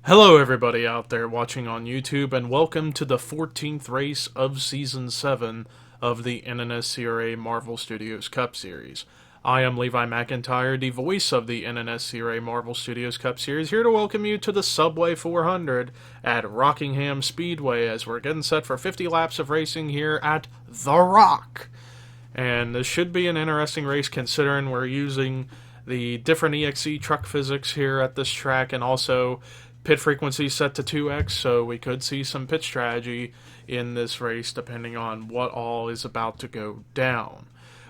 Hello everybody out there watching on YouTube, and welcome to the 14th race of Season 7 of the NNSCRA Marvel Studios Cup Series. I am Levi McIntyre, the voice of the NNSCRA Marvel Studios Cup Series, here to welcome you to the Subway 400 at Rockingham Speedway as we're getting set for 50 laps of racing here at The Rock. And this should be an interesting race considering we're using the different EXE truck physics here at this track, and also pit frequency set to 2x, so we could see some pit strategy in this race depending on what all is about to go down.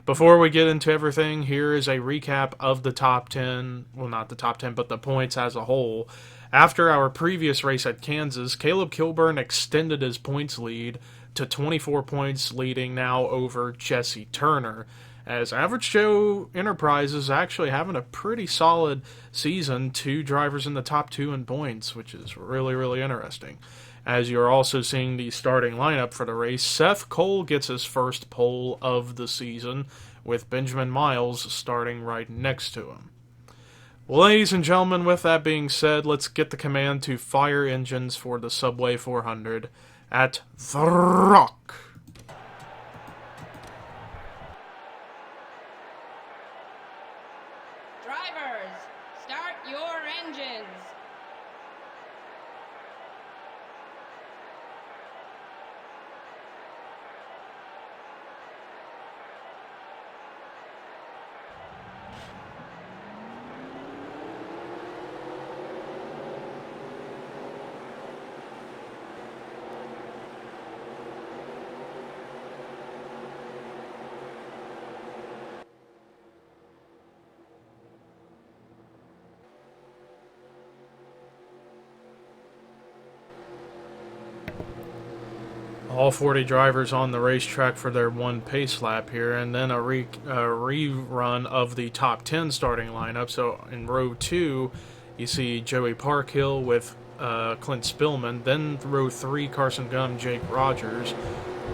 Before we get into everything, here is a recap of the top 10, well, not the top 10, but the points as a whole. After our previous race at Kansas, Caleb Kilburn extended his points lead to 24 points, leading now over Jesse Turner, as Average Joe Enterprise is actually having a pretty solid season. 2 drivers in the top 2 in points, which is really interesting. As you're also seeing the starting lineup for the race, Seth Cole gets his first pole of the season, with Benjamin Miles starting right next to him. Well, ladies and gentlemen, with that being said, let's get the command to fire engines for the Subway 400 at The Rock. Drivers, start your engines. All 40 drivers on the racetrack for their one pace lap here, and then a rerun of the top 10 starting lineup. So in row 2, you see Joey Parkhill with Clint Spillman. Then row 3, Carson Gum, Jake Rogers.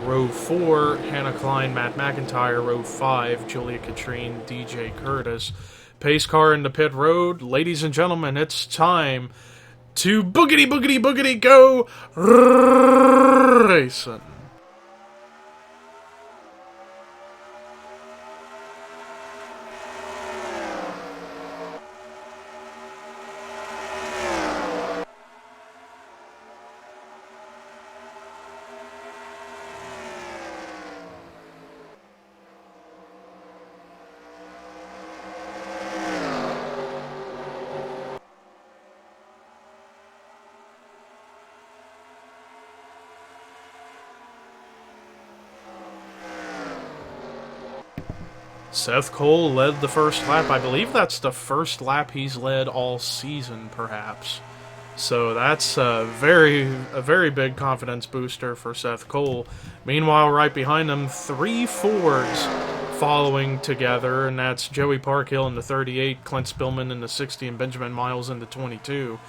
Row 4, Hannah Klein, Matt McIntyre. Row 5, Julia Katrine, DJ Curtis. Pace car into pit road. Ladies and gentlemen, it's time to boogity go racing. Seth Cole led the first lap. I believe that's the first lap he's led all season, perhaps. So that's a very big confidence booster for Seth Cole. Meanwhile, right behind him, 3 Fords following together, and that's Joey Parkhill in the 38, Clint Spillman in the 60, and Benjamin Miles in the 22.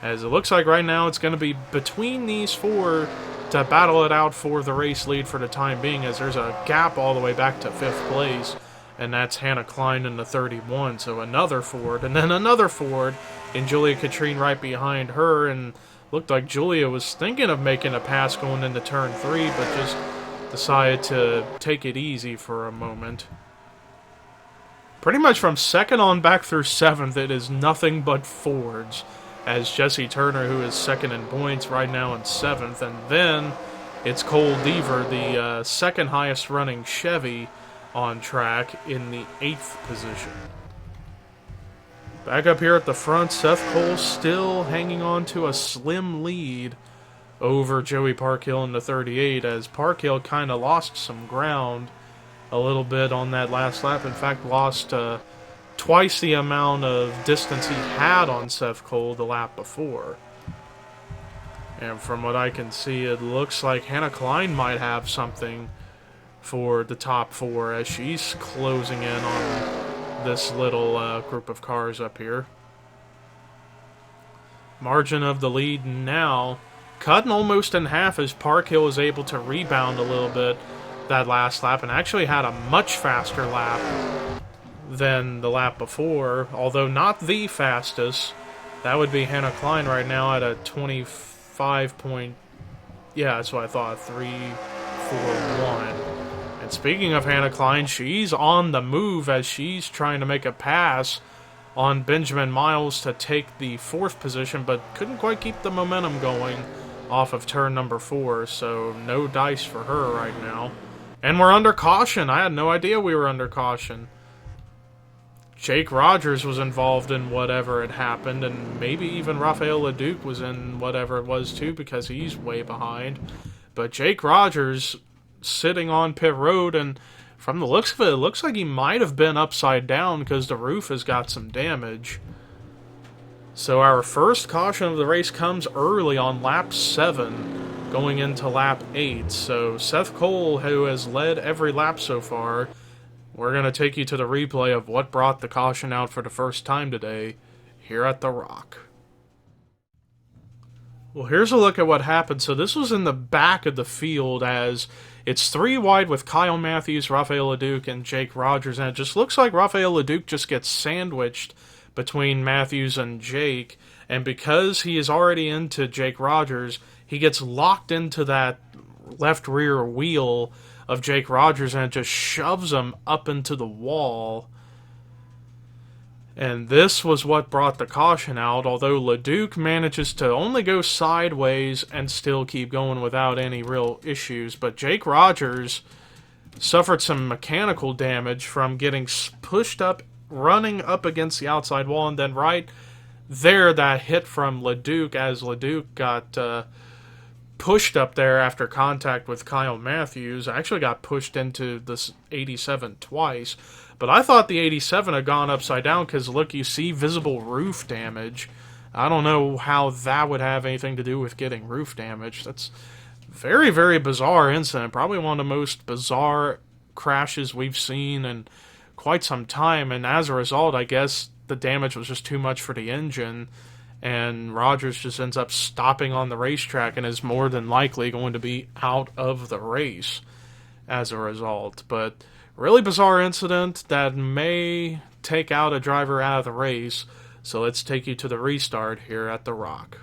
As it looks like right now it's going to be between these 4 to battle it out for the race lead for the time being, as there's a gap all the way back to 5th place. And that's Hannah Klein in the 31, so another Ford, and then another Ford, and Julia Katrine right behind her, and looked like Julia was thinking of making a pass going into turn 3, but just decided to take it easy for a moment. Pretty much from 2nd on back through 7th, it is nothing but Fords, as Jesse Turner, who is 2nd in points right now, in 7th, and then it's Cole Deaver, the 2nd highest running Chevy on track, in the 8th position. Back up here at the front, Seth Cole still hanging on to a slim lead over Joey Parkhill in the 38, as Parkhill kind of lost some ground a little bit on that last lap. In fact, lost twice the amount of distance he had on Seth Cole the lap before. And from what I can see, it looks like Hannah Klein might have something for the top 4 as she's closing in on this little group of cars up here. Margin of the lead now cut almost in half, as Parkhill was able to rebound a little bit that last lap and actually had a much faster lap than the lap before, although not the fastest. That would be Hannah Klein right now at a 25 point... Yeah, that's what I thought. 3-4-1. And speaking of Hannah Klein, she's on the move as she's trying to make a pass on Benjamin Miles to take the 4th position, but couldn't quite keep the momentum going off of turn number 4, so no dice for her right now. And we're under caution. I had no idea we were under caution. Jake Rogers was involved in whatever had happened, and maybe even Rafael LeDuc was in whatever it was too, because he's way behind. But Jake Rogers sitting on pit road, and from the looks of it, it looks like he might have been upside down because the roof has got some damage. So our first caution of the race comes early on lap 7, going into lap 8. So Seth Cole, who has led every lap so far, we're going to take you to the replay of what brought the caution out for the first time today here at The Rock. Well, here's a look at what happened. So this was in the back of the field as it's 3 wide with Kyle Matthews, Rafael LeDuc, and Jake Rogers. And it just looks like Rafael LeDuc just gets sandwiched between Matthews and Jake. And because he is already into Jake Rogers, he gets locked into that left rear wheel of Jake Rogers, and it just shoves him up into the wall. And this was what brought the caution out, although LeDuc manages to only go sideways and still keep going without any real issues. But Jake Rogers suffered some mechanical damage from getting pushed up, running up against the outside wall, and then right there, that hit from LeDuc as LeDuc got pushed up there after contact with Kyle Matthews. I actually got pushed into this 87 twice, but I thought the 87 had gone upside down because, look, you see visible roof damage. I don't know how that would have anything to do with getting roof damage. That's very, very bizarre incident. Probably one of the most bizarre crashes we've seen in quite some time, and as a result, I guess the damage was just too much for the engine, and Rogers just ends up stopping on the racetrack and is more than likely going to be out of the race as a result. But really bizarre incident that may take out a driver out of the race. So let's take you to the restart here at The Rock.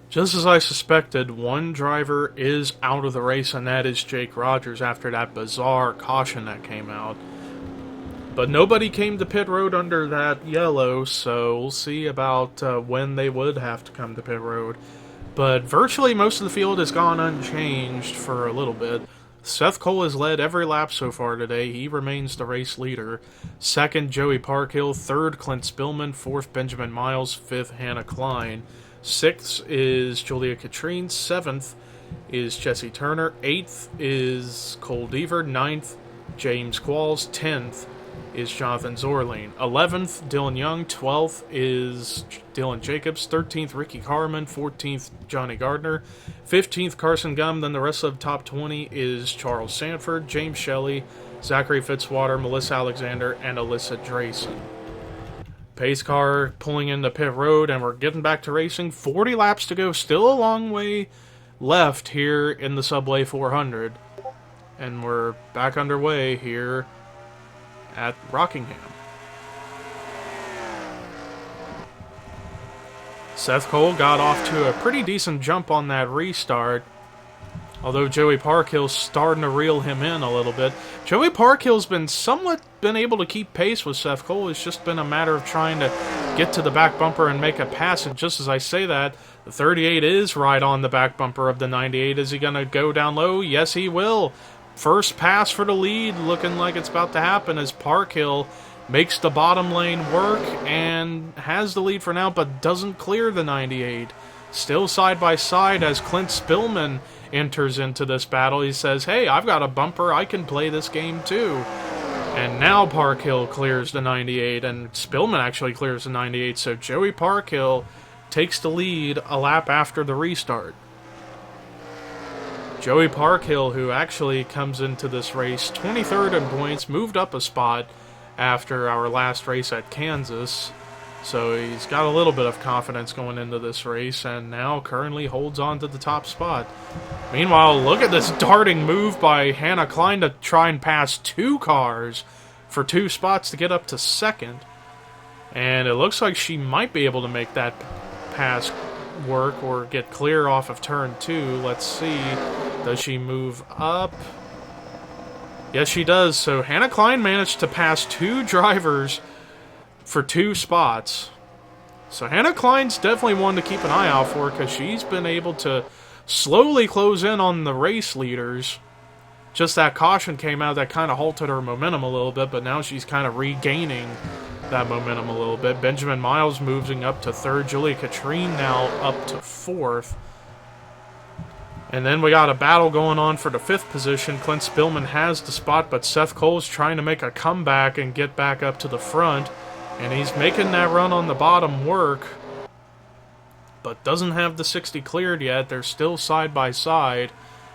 Just as I suspected, one driver is out of the race, and that is Jake Rogers after that bizarre caution that came out. But nobody came to pit road under that yellow, so we'll see about when they would have to come to pit road. But virtually most of the field has gone unchanged for a little bit. Seth Cole has led every lap so far today. He remains the race leader. 2nd, Joey Parkhill. 3rd, Clint Spillman. 4th, Benjamin Miles. 5th, Hannah Klein. 6th is Julia Katrine. 7th is Jesse Turner. 8th is Cole Deaver. 9th, James Qualls. 10th is Jonathan Zorline. 11th, Dylan Young. 12th is Dylan Jacobs. 13th, Ricky Carmen. 14th, Johnny Gardner. 15th, Carson Gum. Then the rest of the top 20 is Charles Sanford, James Shelley, Zachary Fitzwater, Melissa Alexander, and Alyssa Drayson. Pace car pulling into pit road, and we're getting back to racing. 40 laps to go. Still a long way left here in the Subway 400. And we're back underway here at Rockingham. Seth Cole got off to a pretty decent jump on that restart, although Joey Parkhill's starting to reel him in a little bit. Joey Parkhill's been able to keep pace with Seth Cole. It's just been a matter of trying to get to the back bumper and make a pass, and just as I say that, the 38 is right on the back bumper of the 98. Is he going to go down low? Yes, he will. First pass for the lead, looking like it's about to happen as Parkhill makes the bottom lane work and has the lead for now, but doesn't clear the 98. Still side by side as Clint Spillman enters into this battle. He says, hey, I've got a bumper, I can play this game too. And now Parkhill clears the 98, and Spillman actually clears the 98, so Joey Parkhill takes the lead a lap after the restart. Joey Parkhill, who actually comes into this race 23rd in points, moved up a spot after our last race at Kansas. So he's got a little bit of confidence going into this race, and now currently holds on to the top spot. Meanwhile, look at this darting move by Hannah Klein to try and pass 2 cars for 2 spots to get up to 2nd. And it looks like she might be able to make that pass work or get clear off of turn 2. Let's see. Does she move up? Yes, she does. So Hannah Klein managed to pass 2 drivers for 2 spots. So Hannah Klein's definitely one to keep an eye out for because she's been able to slowly close in on the race leaders. Just that caution came out that kind of halted her momentum a little bit, but now she's kind of regaining that momentum a little bit. Benjamin Miles moving up to 3rd. Julia Katrine now up to 4th. And then we got a battle going on for the 5th position. Clint Spillman has the spot, but Seth Cole's trying to make a comeback and get back up to the front. And he's making that run on the bottom work, but doesn't have the 60 cleared yet. They're still side by side,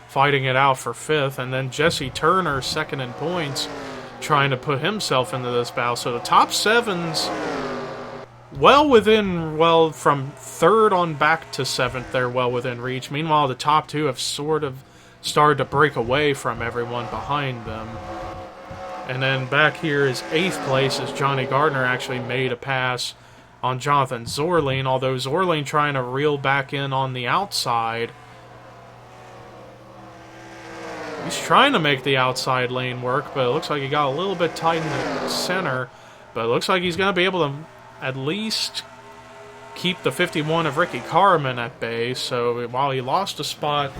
fighting it out for 5th. And then Jesse Turner, 2nd in points, trying to put himself into this battle. So the top 7's well within, from 3rd on back to 7th, they're well within reach. Meanwhile, the top 2 have sort of started to break away from everyone behind them. And then back here is 8th place as Johnny Gardner actually made a pass on Jonathan Zorline, although Zorline trying to reel back in on the outside. He's trying to make the outside lane work, but it looks like he got a little bit tight in the center. But it looks like he's going to be able to at least keep the 51 of Ricky Carmen at bay. So while he lost a spot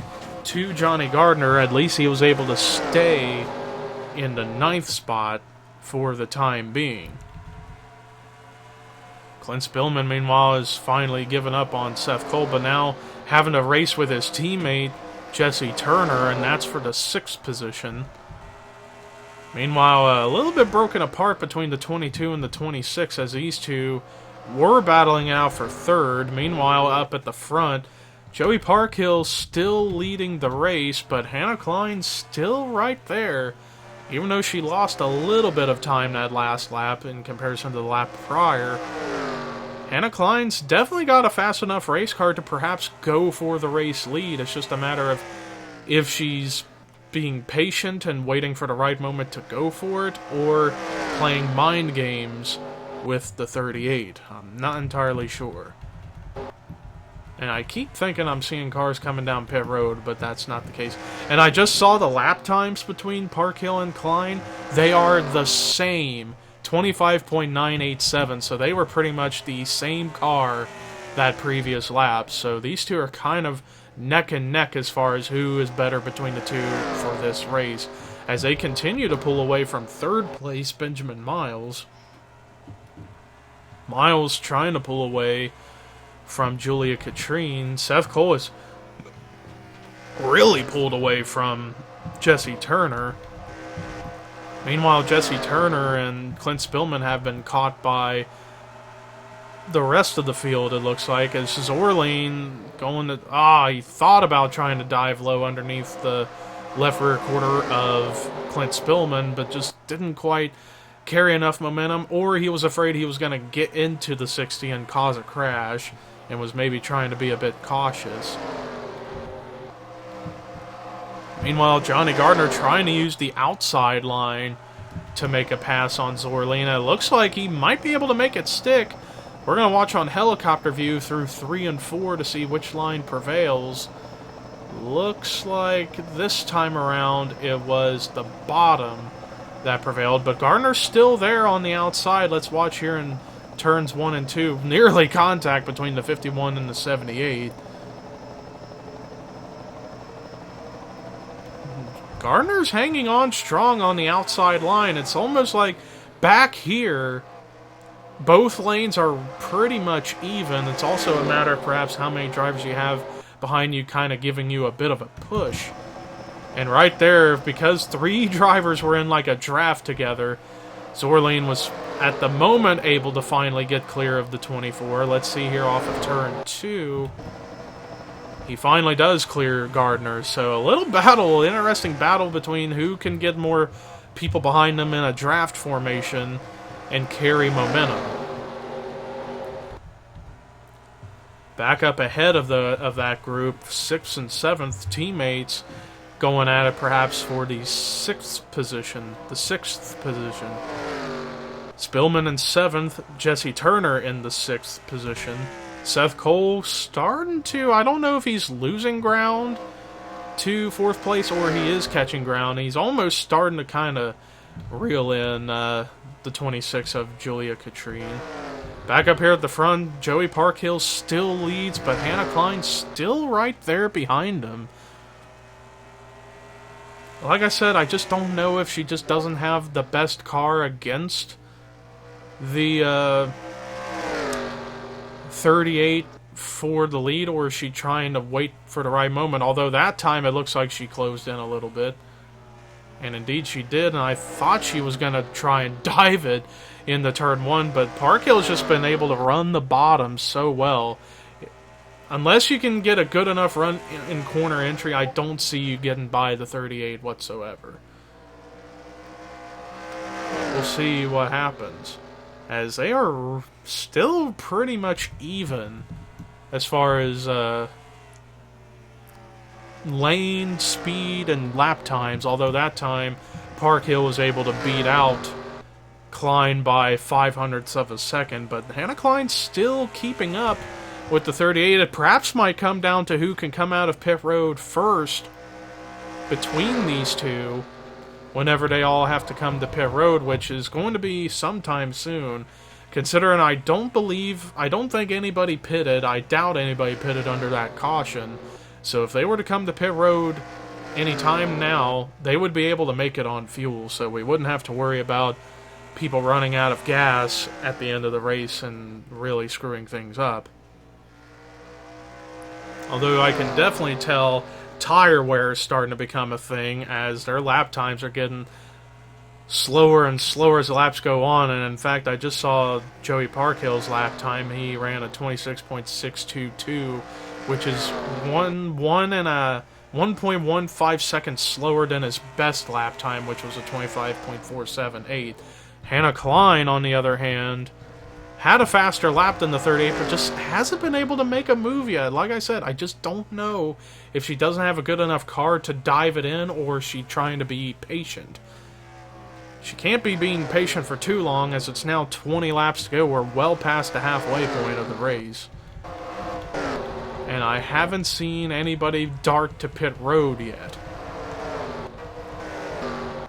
to Johnny Gardner, at least he was able to stay in the 9th spot for the time being. Clint Spillman, meanwhile, has finally given up on Seth Cole, but now having to race with his teammate, Jesse Turner, and that's for the 6th position. Meanwhile, a little bit broken apart between the 22 and the 26 as these two were battling it out for 3rd. Meanwhile, up at the front, Joey Parkhill still leading the race, but Hannah Klein still right there, even though she lost a little bit of time that last lap in comparison to the lap prior. Hannah Klein's definitely got a fast enough race car to perhaps go for the race lead. It's just a matter of if she's being patient and waiting for the right moment to go for it, or playing mind games with the 38. I'm not entirely sure. And I keep thinking I'm seeing cars coming down pit road, but that's not the case. And I just saw the lap times between Parkhill and Klein. They are the same, 25.987, so they were pretty much the same car that previous lap. So these two are kind of neck and neck as far as who is better between the two for this race, as they continue to pull away from 3rd place Benjamin Miles. Miles trying to pull away from Julia Katrine. Seth Cole is really pulled away from Jesse Turner. Meanwhile, Jesse Turner and Clint Spillman have been caught by the rest of the field, it looks like, as Zorline going to... he thought about trying to dive low underneath the left rear quarter of Clint Spillman, but just didn't quite carry enough momentum, or he was afraid he was going to get into the 60 and cause a crash, and was maybe trying to be a bit cautious. Meanwhile, Johnny Gardner trying to use the outside line to make a pass on Zorlina. It looks like he might be able to make it stick. We're going to watch on helicopter view through 3 and 4 to see which line prevails. Looks like this time around it was the bottom that prevailed, but Gardner's still there on the outside. Let's watch here in turns 1 and 2. Nearly contact between the 51 and the 78. Gardner's hanging on strong on the outside line. It's almost like back here, both lanes are pretty much even. It's also a matter of perhaps how many drivers you have behind you kind of giving you a bit of a push. And right there, because 3 drivers were in like a draft together, Zorline was at the moment able to finally get clear of the 24. Let's see here off of turn 2. He finally does clear Gardner. So a little battle, interesting battle between who can get more people behind them in a draft formation and carry momentum. Back up ahead of that group, 6th and 7th teammates going at it perhaps for the 6th position. Spillman in 7th, Jesse Turner in the 6th position. Seth Cole starting to, I don't know if he's losing ground to 4th place or he is catching ground. He's almost starting to kind of reel in the 26 of Julia Katrine. Back up here at the front, Joey Parkhill still leads, but Hannah Klein still right there behind him. Like I said, I just don't know if she just doesn't have the best car against the 38 for the lead, or is she trying to wait for the right moment? Although that time it looks like she closed in a little bit. And indeed she did, and I thought she was going to try and dive it in the turn 1, but Parkhill's just been able to run the bottom so well. Unless you can get a good enough run in corner entry, I don't see you getting by the 38 whatsoever. We'll see what happens, as they are still pretty much even as far as lane speed and lap times, although that time Parkhill was able to beat out Klein by 0.05 of a second, but Hannah Klein's still keeping up with the 38. It perhaps might come down to who can come out of pit road first between these two whenever they all have to come to pit road, which is going to be sometime soon, considering I don't think anybody pitted. I doubt anybody pitted under that caution. So if they were to come to pit road anytime now, they would be able to make it on fuel, so we wouldn't have to worry about people running out of gas at the end of the race and really screwing things up. Although I can definitely tell tire wear is starting to become a thing, as their lap times are getting slower and slower as the laps go on. And in fact, I just saw Joey Parkhill's lap time. He ran a 26.622, which is 1.15 seconds slower than his best lap time, which was a 25.478. Hannah Klein, on the other hand, had a faster lap than the 38, but just hasn't been able to make a move yet. Like I said, I just don't know if she doesn't have a good enough car to dive it in, or is she trying to be patient. She can't be being patient for too long, as it's now 20 laps to go. We're well past the halfway point of the race. And I haven't seen anybody dart to pit road yet.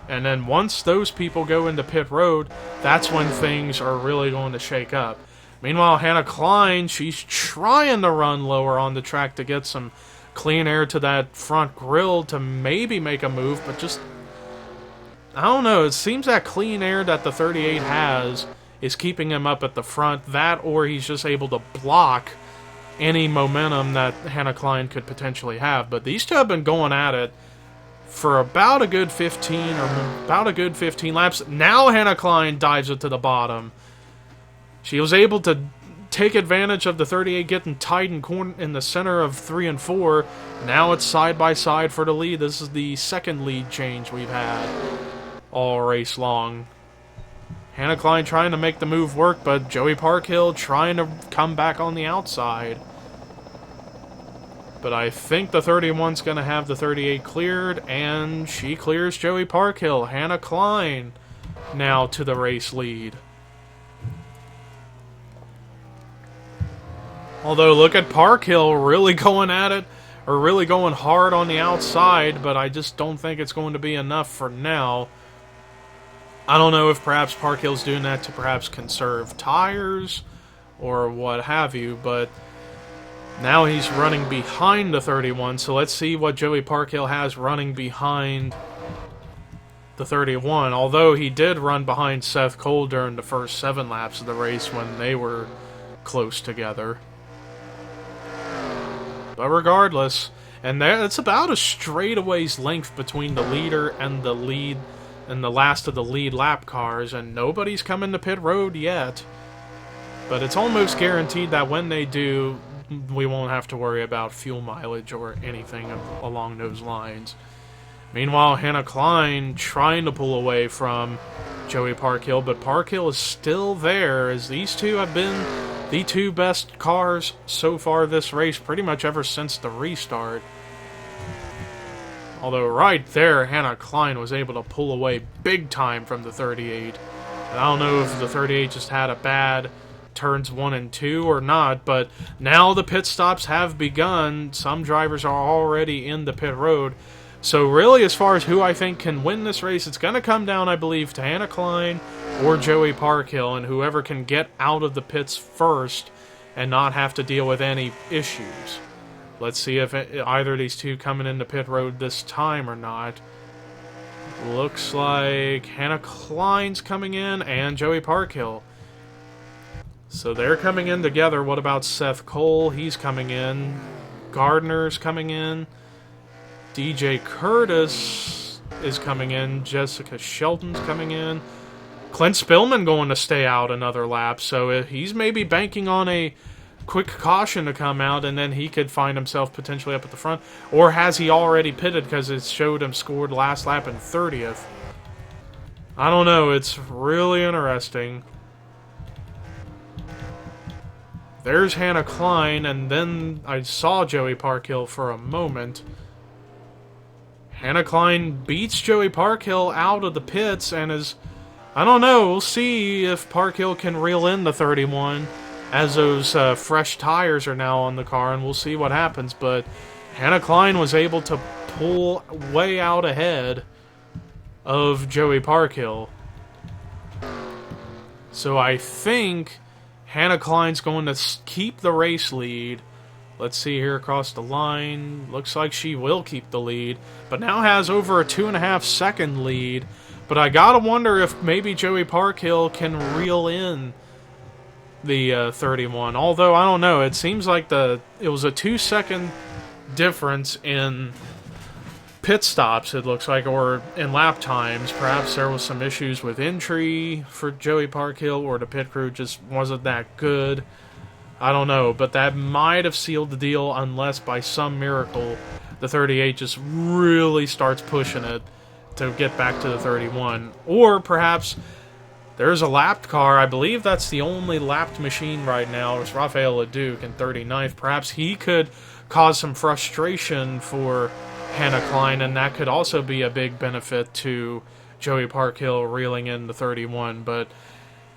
And then once those people go into pit road, that's when things are really going to shake up. Meanwhile, Hannah Klein, she's trying to run lower on the track to get some clean air to that front grille to maybe make a move, but just, I don't know, it seems that clean air that the 38 has is keeping him up at the front. That, or he's just able to block any momentum that Hannah Klein could potentially have. But these two have been going at it for about a good 15 laps. Now Hannah Klein dives it to the bottom. She was able to take advantage of the 38 getting tight in the center of 3 and 4. Now it's side by side for the lead. This is the second lead change we've had all race long. Hannah Klein trying to make the move work, but Joey Parkhill trying to come back on the outside. But I think the 31's going to have the 38 cleared, and she clears Joey Parkhill. Hannah Klein now to the race lead. Although, look at Parkhill really going at it, or really going hard on the outside, but I just don't think it's going to be enough for now. I don't know if perhaps Parkhill's doing that to perhaps conserve tires or what have you, but now he's running behind the 31, so let's see what Joey Parkhill has running behind the 31, although he did run behind Seth Cole during the first 7 laps of the race when they were close together. But regardless, and it's about a straightaway's length between the leader and the lead and the last of the lead lap cars, and nobody's coming to pit road yet. But it's almost guaranteed that when they do, we won't have to worry about fuel mileage or anything along those lines. Meanwhile, Hannah Klein trying to pull away from Joey Parkhill, but Parkhill is still there, as these two have been the two best cars so far this race, pretty much ever since the restart. Although right there, Hannah Klein was able to pull away big time from the 38. I don't know if the 38 just had a bad turns 1 and 2 or not, but now the pit stops have begun. Some drivers are already in the pit road. So really, as far as who I think can win this race, it's going to come down, I believe, to Hannah Klein or Joey Parkhill, and whoever can get out of the pits first and not have to deal with any issues. Let's see if either of these two coming into pit road this time or not. Looks like Hannah Klein's coming in and Joey Parkhill. So they're coming in together. What about Seth Cole? He's coming in. Gardner's coming in. DJ Curtis is coming in. Jessica Shelton's coming in. Clint Spillman going to stay out another lap. So he's maybe banking on a quick caution to come out, and then he could find himself potentially up at the front. Or has he already pitted because it showed him scored last lap in 30th? I don't know. It's really interesting. There's Hannah Klein, and then I saw Joey Parkhill for a moment. Hannah Klein beats Joey Parkhill out of the pits and is... I don't know. We'll see if Parkhill can reel in the 31 as those fresh tires are now on the car, and we'll see what happens. But Hannah Klein was able to pull way out ahead of Joey Parkhill. So I think Hannah Klein's going to keep the race lead. Let's see here across the line. Looks like she will keep the lead, but now has over a 2.5 second lead. But I gotta wonder if maybe Joey Parkhill can reel in the 31. Although, I don't know. It seems like it was a 2-second difference in pit stops, it looks like, or in lap times. Perhaps there was some issues with entry for Joey Parkhill, or the pit crew just wasn't that good. I don't know, but that might have sealed the deal unless by some miracle the 38 just really starts pushing it to get back to the 31. Or perhaps there's a lapped car. I believe that's the only lapped machine right now. It's Rafael Leduc in 39th. Perhaps he could cause some frustration for Hannah Klein, and that could also be a big benefit to Joey Parkhill reeling in the 31. But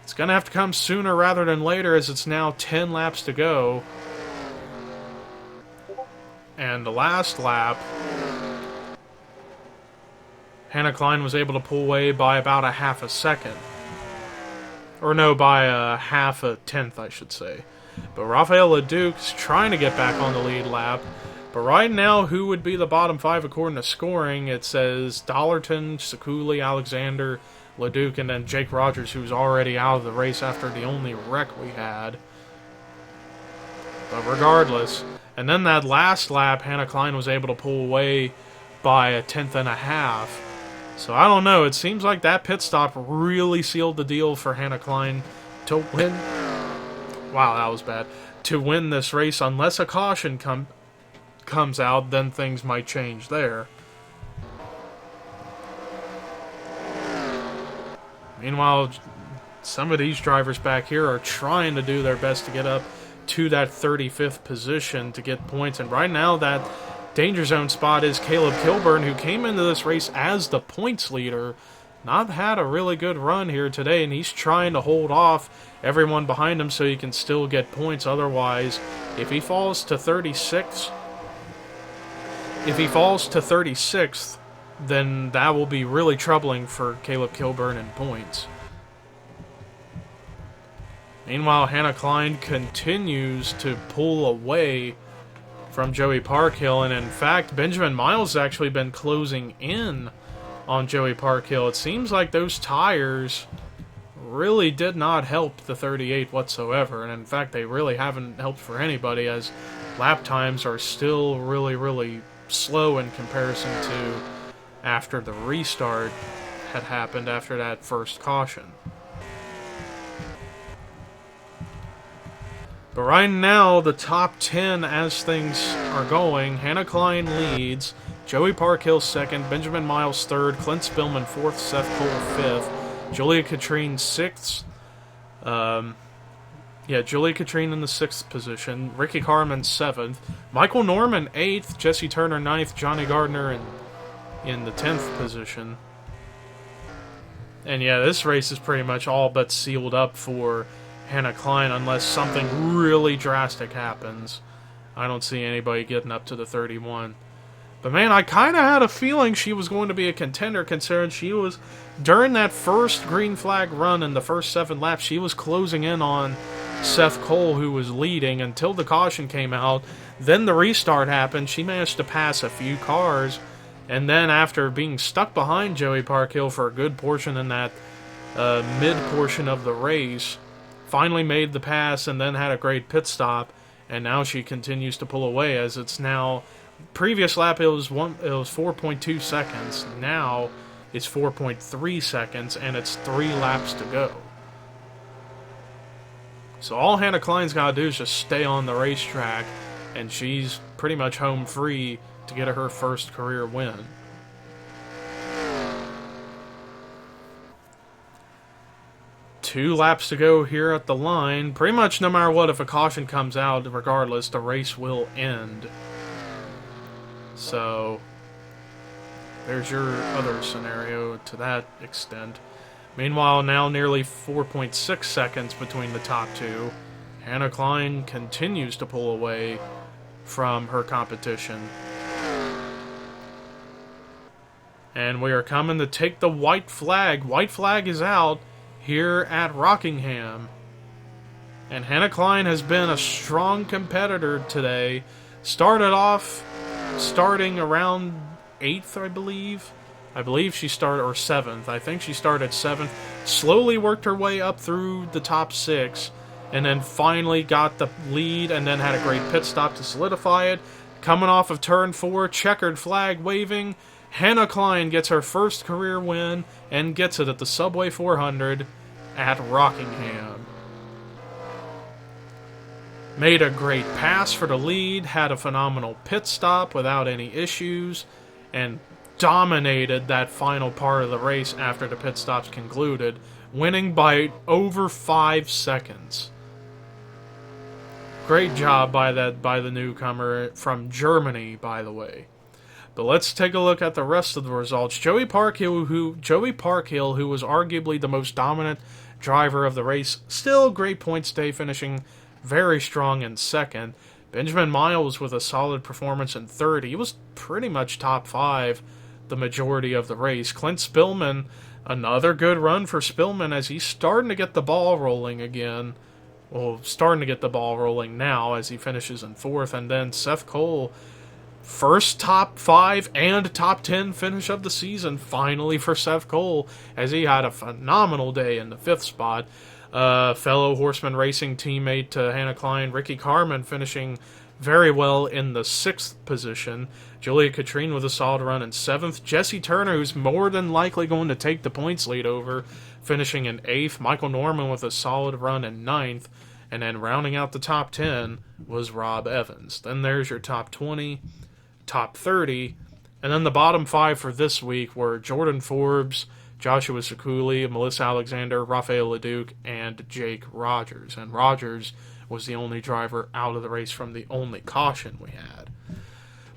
it's going to have to come sooner rather than later, as it's now 10 laps to go. And the last lap, Hannah Klein was able to pull away by about a half a second. Or no, by a half a tenth, I should say. But Rafael Leduc's trying to get back on the lead lap. But right now, who would be the bottom 5 according to scoring? It says Dollarton, Sekuli, Alexander, Leduc, and then Jake Rogers, who's already out of the race after the only wreck we had. But regardless, and then that last lap, Hannah Klein was able to pull away by a tenth and a half. So I don't know, it seems like that pit stop really sealed the deal for Hannah Klein to win. Wow, that was bad. To win this race, unless a caution comes out, then things might change there. Meanwhile, some of these drivers back here are trying to do their best to get up to that 35th position to get points. And right now, that danger zone spot is Caleb Kilburn, who came into this race as the points leader. Not had a really good run here today, and he's trying to hold off everyone behind him so he can still get points. Otherwise, if he falls to 36th, then that will be really troubling for Caleb Kilburn in points. Meanwhile, Hannah Klein continues to pull away from Joey Parkhill, and in fact, Benjamin Miles has actually been closing in on Joey Parkhill. It seems like those tires really did not help the 38 whatsoever, and in fact, they really haven't helped for anybody, as lap times are still really, really slow in comparison to after the restart had happened after that first caution. But right now, the top 10 as things are going, Hannah Klein leads, Joey Parkhill second, Benjamin Miles third, Clint Spillman fourth, Seth Cole fifth, Julia Katrine sixth. Julia Katrine in the 6th position, Ricky Carmen 7th, Michael Norman 8th, Jesse Turner 9th, Johnny Gardner in the 10th position. And yeah, this race is pretty much all but sealed up for Hannah Klein unless something really drastic happens. I don't see anybody getting up to the 31. But man, I kind of had a feeling she was going to be a contender considering she was, during that first green flag run in the first 7 laps, she was closing in on Seth Cole, who was leading until the caution came out. Then the restart happened. She managed to pass a few cars. And then after being stuck behind Joey Parkhill for a good portion in that mid-portion of the race, finally made the pass and then had a great pit stop. And now she continues to pull away as it's now... Previous lap it was 4.2 seconds. Now it's 4.3 seconds, and it's 3 laps to go. So all Hannah Klein's got to do is just stay on the racetrack, and she's pretty much home free to get her first career win. Two laps to go here at the line. Pretty much no matter what, if a caution comes out, regardless, the race will end. So, there's your other scenario to that extent. Meanwhile, now nearly 4.6 seconds between the top two. Hannah Klein continues to pull away from her competition. And we are coming to take the white flag. White flag is out here at Rockingham. And Hannah Klein has been a strong competitor today. Started off starting around 8th, I believe. I believe she started, or 7th. I think she started 7th. Slowly worked her way up through the top 6. And then finally got the lead and then had a great pit stop to solidify it. Coming off of turn 4, checkered flag waving. Hannah Klein gets her first career win and gets it at the Subway 400 at Rockingham. Made a great pass for the lead, had a phenomenal pit stop without any issues, and dominated that final part of the race after the pit stops concluded, winning by over 5 seconds. Great job by the newcomer from Germany, by the way. But let's take a look at the rest of the results. Joey Parkhill, who was arguably the most dominant driver of the race, still great points day, finishing very strong in 2nd. Benjamin Miles with a solid performance in 3rd. He was pretty much top 5 the majority of the race. Clint Spillman, another good run for Spillman as he's starting to get the ball rolling again. Well, starting to get the ball rolling now as he finishes in 4th. And then Seth Cole, first top 5 and top 10 finish of the season, finally for Seth Cole, as he had a phenomenal day in the 5th spot. Fellow Horseman Racing teammate to Hannah Klein, Ricky Carmen, finishing very well in the 6th position. Julia Katrine with a solid run in 7th. Jesse Turner, who's more than likely going to take the points lead over, finishing in 8th. Michael Norman with a solid run in 9th. And then rounding out the top 10 was Rob Evans. Then there's your top 20, top 30, and then the bottom 5 for this week were Jordan Forbes, Joshua Sekuli, Melissa Alexander, Rafael Leduc, and Jake Rogers. And Rogers was the only driver out of the race from the only caution we had.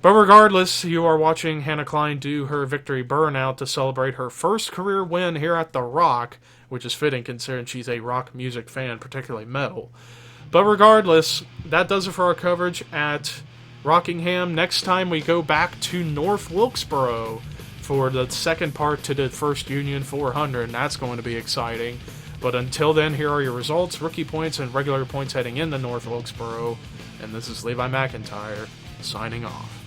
But regardless, you are watching Hannah Klein do her victory burnout to celebrate her first career win here at The Rock, which is fitting considering she's a rock music fan, particularly metal. But regardless, that does it for our coverage at Rockingham. Next time we go back to North Wilkesboro for the second part to the First Union 400, and that's going to be exciting. But until then, here are your results, rookie points, and regular points heading into North Wilkesboro. And this is Levi McIntyre, signing off.